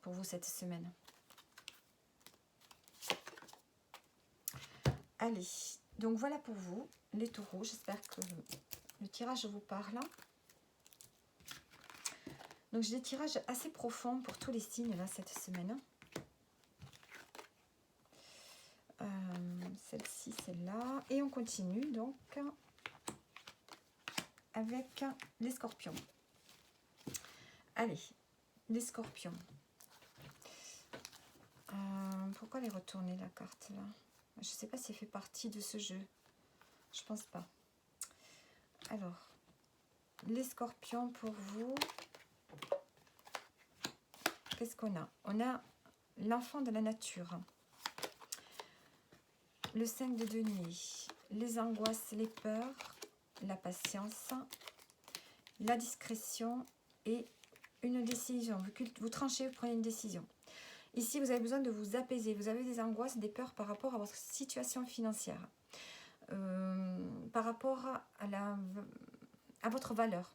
pour vous cette semaine. Allez, donc voilà pour vous, les taureaux. J'espère que le tirage vous parle. Donc j'ai des tirages assez profonds pour tous les signes là cette semaine. Celle-ci, celle-là. Et on continue donc avec les scorpions. Allez, les scorpions. Pourquoi les retourner la carte là? Je ne sais pas si elle fait partie de ce jeu. Je pense pas. Alors, les scorpions pour vous. Qu'est-ce qu'on a? On a l'enfant de la nature. Le 5 de denier. Les angoisses, les peurs, la patience, la discrétion et une décision. Vous tranchez, vous prenez une décision. Ici, vous avez besoin de vous apaiser. Vous avez des angoisses, des peurs par rapport à votre situation financière. Par rapport à votre valeur,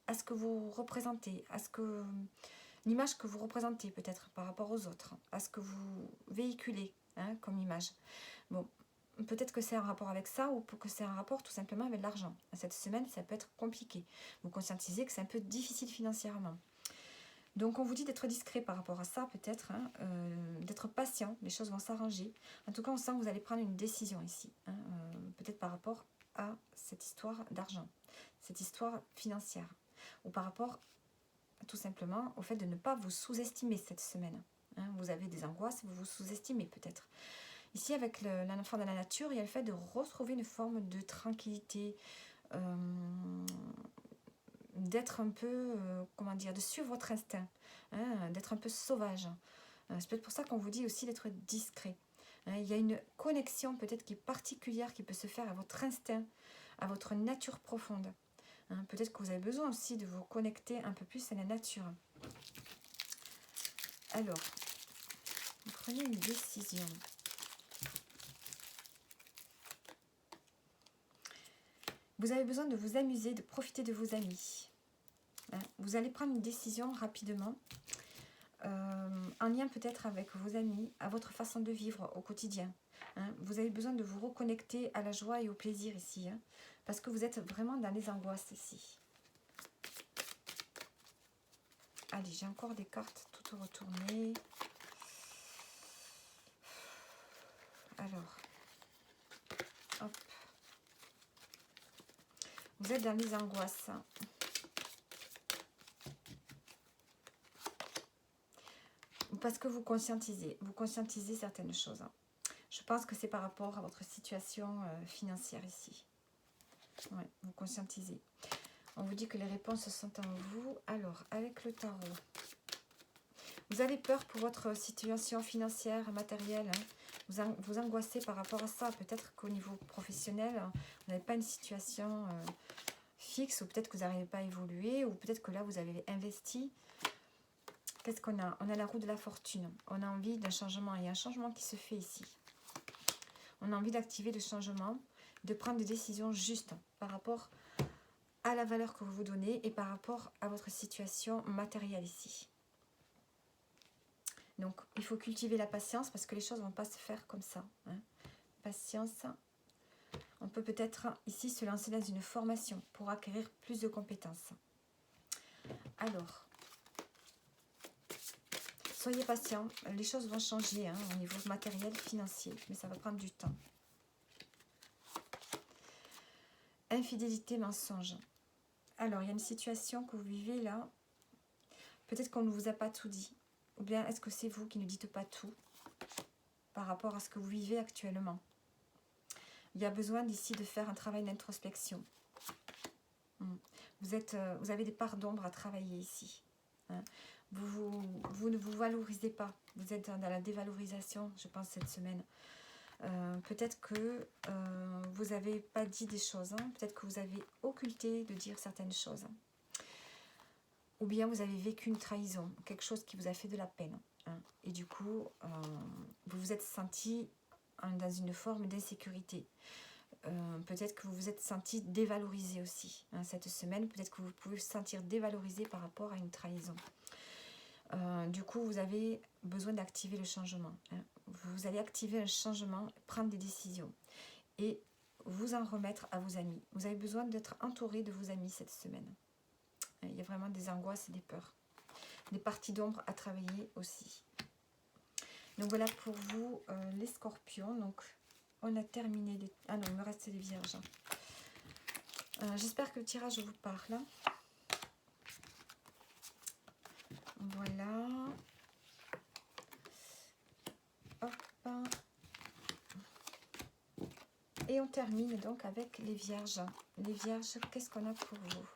à ce que vous représentez, l'image que vous représentez peut-être par rapport aux autres, à ce que vous véhiculez comme image. Bon, peut-être que c'est un rapport avec ça ou que c'est un rapport tout simplement avec l'argent. Cette semaine, ça peut être compliqué. Vous conscientisez que c'est un peu difficile financièrement. Donc on vous dit d'être discret par rapport à ça peut-être, d'être patient, les choses vont s'arranger. En tout cas, on sent que vous allez prendre une décision ici, peut-être par rapport à cette histoire d'argent, cette histoire financière, ou par rapport tout simplement au fait de ne pas vous sous-estimer cette semaine. Vous avez des angoisses, vous vous sous-estimez peut-être. Ici, avec l'enfant de la nature, il y a le fait de retrouver une forme de tranquillité, d'être un peu, comment dire, de suivre votre instinct, d'être un peu sauvage. C'est peut-être pour ça qu'on vous dit aussi d'être discret. Il y a une connexion peut-être qui est particulière qui peut se faire à votre instinct, à votre nature profonde. Peut-être que vous avez besoin aussi de vous connecter un peu plus à la nature. Alors, vous prenez une décision. Vous avez besoin de vous amuser, de profiter de vos amis. Vous allez prendre une décision rapidement, en lien peut-être avec vos amis, à votre façon de vivre au quotidien. Vous avez besoin de vous reconnecter à la joie et au plaisir ici, parce que vous êtes vraiment dans les angoisses ici. Allez, j'ai encore des cartes toutes retournées. Alors, hop. Vous êtes dans les angoisses. Parce que vous conscientisez certaines choses. Je pense que c'est par rapport à votre situation financière ici. Ouais, vous conscientisez. On vous dit que les réponses sont en vous. Alors, avec le tarot, vous avez peur pour votre situation financière, matérielle. Hein. Vous angoissez par rapport à ça. Peut-être qu'au niveau professionnel, vous n'avez pas une situation fixe, ou peut-être que vous n'arrivez pas à évoluer, ou peut-être que là, vous avez investi. Qu'est-ce qu'on a? On a la roue de la fortune. On a envie d'un changement. Il y a un changement qui se fait ici. On a envie d'activer le changement, de prendre des décisions justes par rapport à la valeur que vous vous donnez et par rapport à votre situation matérielle ici. Donc, il faut cultiver la patience parce que les choses ne vont pas se faire comme ça. Hein. Patience. On peut peut-être ici se lancer dans une formation pour acquérir plus de compétences. Alors, soyez patient. Les choses vont changer hein, au niveau matériel, financier, mais ça va prendre du temps. Infidélité, mensonge. Alors, il y a une situation que vous vivez là. Peut-être qu'on ne vous a pas tout dit. Ou bien, est-ce que c'est vous qui ne dites pas tout par rapport à ce que vous vivez actuellement? Il y a besoin d'ici de faire un travail d'introspection. Vous avez des parts d'ombre à travailler ici. Hein. Vous ne vous valorisez pas. Vous êtes dans la dévalorisation, je pense, cette semaine. Peut-être que vous n'avez pas dit des choses. Hein. Peut-être que vous avez occulté de dire certaines choses. Ou bien vous avez vécu une trahison, quelque chose qui vous a fait de la peine. Hein. Et du coup, vous vous êtes senti dans une forme d'insécurité. Peut-être que vous vous êtes senti dévalorisé aussi. Hein, cette semaine, peut-être que vous pouvez vous sentir dévalorisé par rapport à une trahison. Du coup, vous avez besoin d'activer le changement. Hein. Vous allez activer un changement, prendre des décisions et vous en remettre à vos amis. Vous avez besoin d'être entouré de vos amis cette semaine. Il y a vraiment des angoisses et des peurs. Des parties d'ombre à travailler aussi. Donc voilà pour vous les scorpions. Donc on a terminé les... Ah non, il me reste les vierges. J'espère que le tirage vous parle. Voilà. Hop. Et on termine donc avec les vierges. Les vierges, qu'est-ce qu'on a pour vous?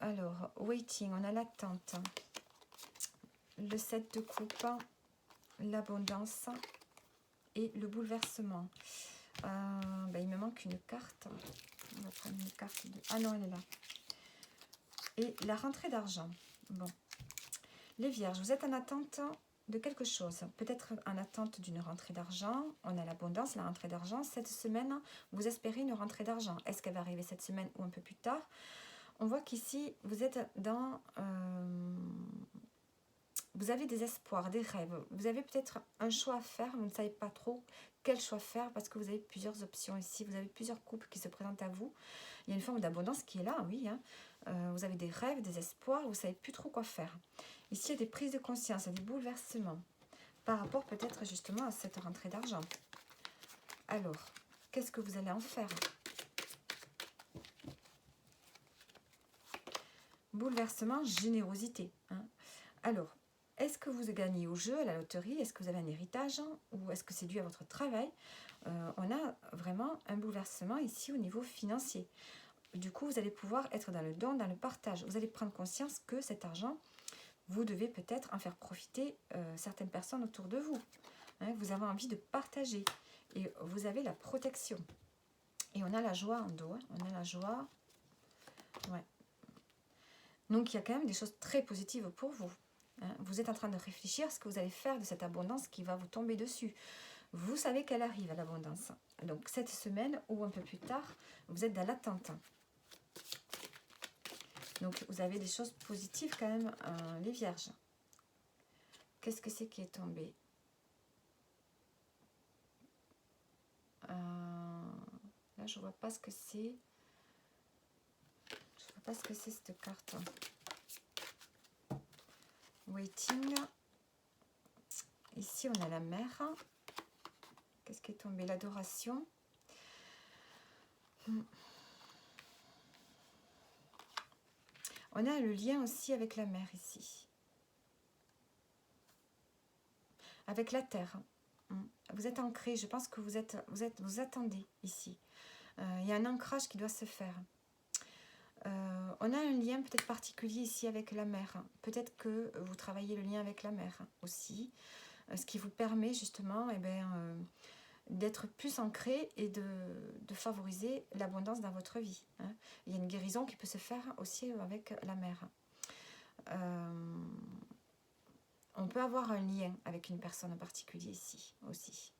Alors, waiting, on a l'attente. Le 7 de coupe, l'abondance et le bouleversement. Il me manque une carte. On va prendre une carte de... Ah non, elle est là. Et la rentrée d'argent. Bon. Les vierges, vous êtes en attente de quelque chose. Peut-être en attente d'une rentrée d'argent. On a l'abondance, la rentrée d'argent. Cette semaine, vous espérez une rentrée d'argent. Est-ce qu'elle va arriver cette semaine ou un peu plus tard? On voit qu'ici, vous êtes dans... vous avez des espoirs, des rêves. Vous avez peut-être un choix à faire. Vous ne savez pas trop quel choix faire parce que vous avez plusieurs options ici. Vous avez plusieurs couples qui se présentent à vous. Il y a une forme d'abondance qui est là, oui. Hein. Vous avez des rêves, des espoirs. Vous ne savez plus trop quoi faire. Ici, il y a des prises de conscience, il y a des bouleversements par rapport peut-être justement à cette rentrée d'argent. Alors, qu'est-ce que vous allez en faire? Bouleversement, générosité. Hein. Alors, est-ce que vous gagnez au jeu, à la loterie? Est-ce que vous avez un héritage? Ou est-ce que c'est dû à votre travail? On a vraiment un bouleversement ici au niveau financier. Du coup, vous allez pouvoir être dans le don, dans le partage. Vous allez prendre conscience que cet argent, vous devez peut-être en faire profiter certaines personnes autour de vous. Hein, vous avez envie de partager. Et vous avez la protection. Et on a la joie en dos. Hein. On a la joie. Ouais. Donc, il y a quand même des choses très positives pour vous. Hein. Vous êtes en train de réfléchir à ce que vous allez faire de cette abondance qui va vous tomber dessus. Vous savez qu'elle arrive à l'abondance. Donc, cette semaine ou un peu plus tard, vous êtes dans l'attente. Donc, vous avez des choses positives quand même, les vierges. Qu'est-ce que c'est qui est tombé? Là, je ne vois pas ce que c'est. Je ne vois pas ce que c'est cette carte. Waiting. Ici, on a la mer. Qu'est-ce qui est tombé? L'adoration. On a le lien aussi avec la mer ici. Avec la terre. Vous êtes ancré. Je pense que vous attendez ici. Il y a un ancrage qui doit se faire. On a un lien peut-être particulier ici avec la mer. Peut-être que vous travaillez le lien avec la mer aussi. Ce qui vous permet justement d'être plus ancré et de favoriser l'abondance dans votre vie. Il y a une guérison qui peut se faire aussi avec la mer. On peut avoir un lien avec une personne en particulier ici aussi.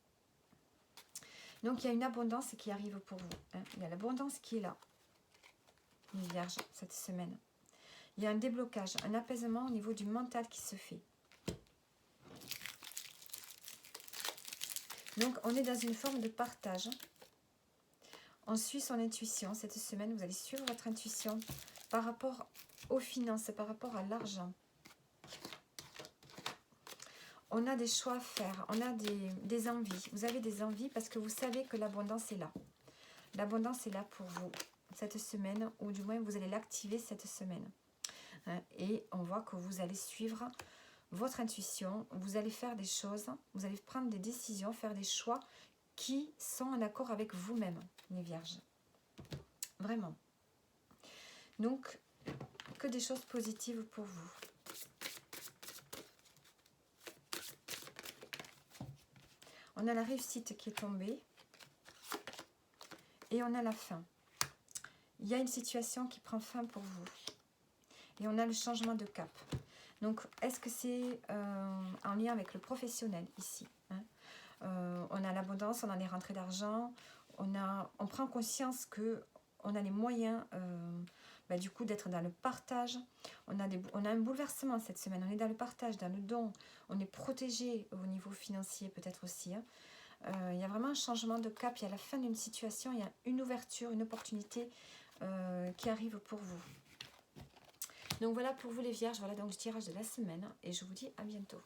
Donc il y a une abondance qui arrive pour vous. Il y a l'abondance qui est là, les Vierges, cette semaine. Il y a un déblocage, un apaisement au niveau du mental qui se fait. Donc, on est dans une forme de partage. On suit son intuition. Cette semaine, vous allez suivre votre intuition par rapport aux finances, par rapport à l'argent. On a des choix à faire. On a des envies. Vous avez des envies parce que vous savez que l'abondance est là. L'abondance est là pour vous cette semaine, ou du moins, vous allez l'activer cette semaine. Et on voit que vous allez suivre votre intuition, vous allez faire des choses, vous allez prendre des décisions, faire des choix qui sont en accord avec vous-même, les Vierges. Vraiment. Donc, que des choses positives pour vous. On a la réussite qui est tombée. Et on a la fin. Il y a une situation qui prend fin pour vous. Et on a le changement de cap. Donc, est-ce que c'est en lien avec le professionnel ici? On a l'abondance, on a les rentrées d'argent, on prend conscience qu'on a les moyens du coup d'être dans le partage. On a un bouleversement cette semaine, on est dans le partage, dans le don, on est protégé au niveau financier peut-être aussi. Il y a vraiment un changement de cap, il y a la fin d'une situation, il y a une ouverture, une opportunité qui arrive pour vous. Donc voilà pour vous les Vierges, voilà donc le tirage de la semaine et je vous dis à bientôt.